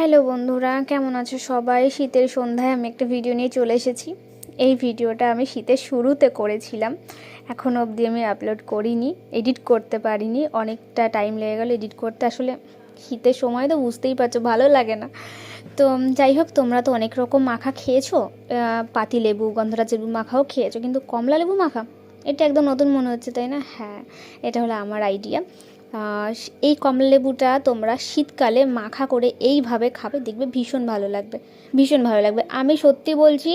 Hello বন্ধুরা, কেমন আছো সবাই? শীতের সন্ধ্যায় আমি একটা ভিডিও নিয়ে চলে এসেছি। এই ভিডিওটা আমি শীতের শুরুতে করেছিলাম, এখনও অবধি আমি আপলোড করিনি, এডিট করতে পারিনি, অনেকটা টাইম লেগে গেল এডিট করতে। আসলে শীতের সময় তো বুঝতেই পারছো, ভালো লাগে না। তো যাই হোক, তোমরা তো অনেক রকম মাখা খেয়েছো, পাতি লেবু, গন্ধরাজ লেবু মাখাও খেয়েছো, কিন্তু কমলা লেবু মাখা এটা একদম নতুন মনে হচ্ছে, তাই না? হ্যাঁ, এটা হলো আমার আইডিয়া। এই কমলা লেবুটা তোমরা শীতকালে মাখা করে এইভাবে খাবে, দেখবে ভীষণ ভালো লাগবে, ভীষণ ভালো লাগবে। আমি সত্যি বলছি,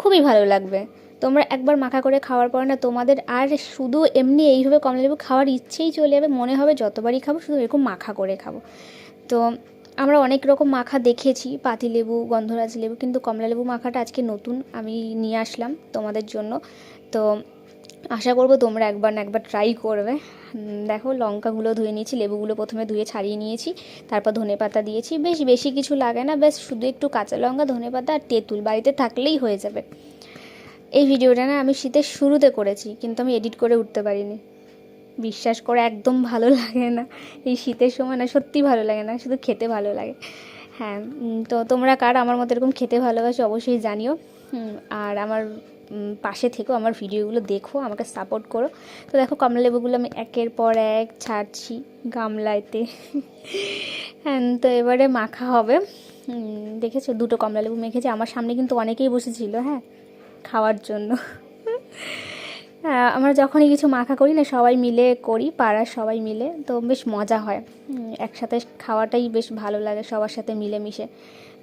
খুবই ভালো লাগবে। তোমরা একবার মাখা করে খাওয়ার পর না, তোমাদের আর শুধু এমনি এইভাবে কমলা লেবু খাওয়ার ইচ্ছেই চলে যাবে, মনে হবে যতবারই খাবো শুধু এরকম মাখা করে খাবো। তো আমরা অনেক রকম মাখা দেখেছি, পাতিলেবু, গন্ধরাজ লেবু, কিন্তু কমলা লেবু মাখাটা আজকে নতুন আমি নিয়ে আসলাম তোমাদের জন্য। তো আশা করবো তোমরা একবার না একবার ট্রাই করবে। দেখো, লঙ্কাগুলো ধুয়ে নিয়েছি, লেবুগুলো প্রথমে ধুয়ে ছাড়িয়ে নিয়েছি, তারপর ধনেপাতা দিয়েছি। বেশি কিছু লাগে না, ব্যাস শুধু একটু কাঁচা লঙ্কা, ধনেপাতা আর তেঁতুল বাড়িতে থাকলেই হয়ে যাবে। এই ভিডিওটা না আমি শীতের শুরুতে করেছি, কিন্তু আমি এডিট করে উঠতে পারিনি। বিশ্বাস করে, একদম ভালো লাগে না এই শীতের সময়, না সত্যি ভালো লাগে না, শুধু খেতে ভালো লাগে। হ্যাঁ, তো তোমরা কার আমার মতো এরকম খেতে ভালোবাসো অবশ্যই জানিও। আর আমার পাশে থেকেও, আমার ভিডিওগুলো দেখো, আমাকে সাপোর্ট করো। তো দেখো, কমলা লেবুগুলো আমি একের পর এক ছাড়ছি গামলাতে। হ্যাঁ, তো এবারে মাখা হবে। দেখেছো, দুটো কমলা লেবু মেখেছি। আমার সামনে কিন্তু অনেকেই বসেছিল, হ্যাঁ, খাওয়ার জন্য। আমরা যখনই কিছু মাখা করি না, সবাই মিলে করি, পাড়ার সবাই মিলে, তো বেশ মজা হয়। একসাথে খাওয়াটাই বেশ ভালো লাগে সবার সাথে মিলেমিশে।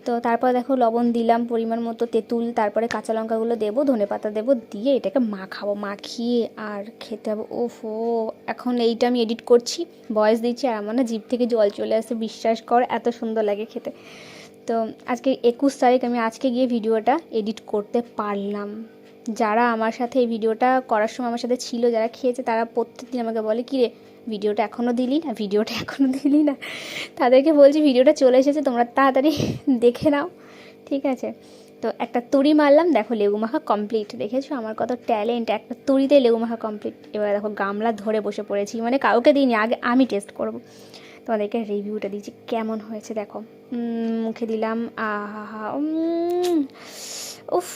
তো তারপর দেখো, লবণ দিলাম পরিমাণ মতো, তেঁতুল, তারপরে কাঁচা লঙ্কাগুলো দেবো, ধনেপাতা দেবো, দিয়ে এটাকে মাখাবো, মাখিয়ে আর খেতে হবে। ওফো, এখন এইটা আমি এডিট করছি, ভয়েস দিচ্ছি, আর আমার না জিভ থেকে জল চলে আসছে, বিশ্বাস কর, এত সুন্দর লাগে খেতে। তো আজকে 21 তারিখ, আমি আজকে গিয়ে ভিডিওটা এডিট করতে পারলাম। যারা আমার সাথে এই ভিডিওটা করার সময় আমার সাথে ছিল, যারা খেয়েছে, তারা প্রত্যেকদিন আমাকে বলে, কী রে, ভিডিওটা এখনও দিলি না, ভিডিওটা এখনও দিলি না। তাদেরকে বলছি, ভিডিওটা চলে এসেছে, তোমরা তাড়াতাড়ি দেখে নাও, ঠিক আছে? তো একটা তুড়ি মারলাম, দেখো লেবু মাখা কমপ্লিট। দেখেছো আমার কত ট্যালেন্ট, একটা তুড়িতে লেবু মাখা কমপ্লিট। এবার দেখো, গামলা ধরে বসে পড়েছি, মানে কাউকে দিইনি, আগে আমি টেস্ট করব। তোমাদেরকে রিভিউটা দিচ্ছি কেমন হয়েছে। দেখো, মুখে দিলাম, আহা, উফ,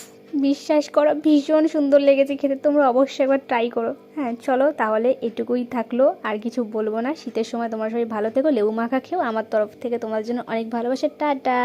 বিশ্বাস করো, ভীষণ সুন্দর লেগেছে খেতে। তোমরা অবশ্যই একবার ট্রাই করো। হ্যাঁ, চলো তাহলে এটুকুই থাকলো, আর কিছু বলবো না। শীতের সময় তোমরা সবাই ভালো থেকো, লেবু মাখা খেও। আমার তরফ থেকে তোমার জন্য অনেক ভালোবাসা, টাটা।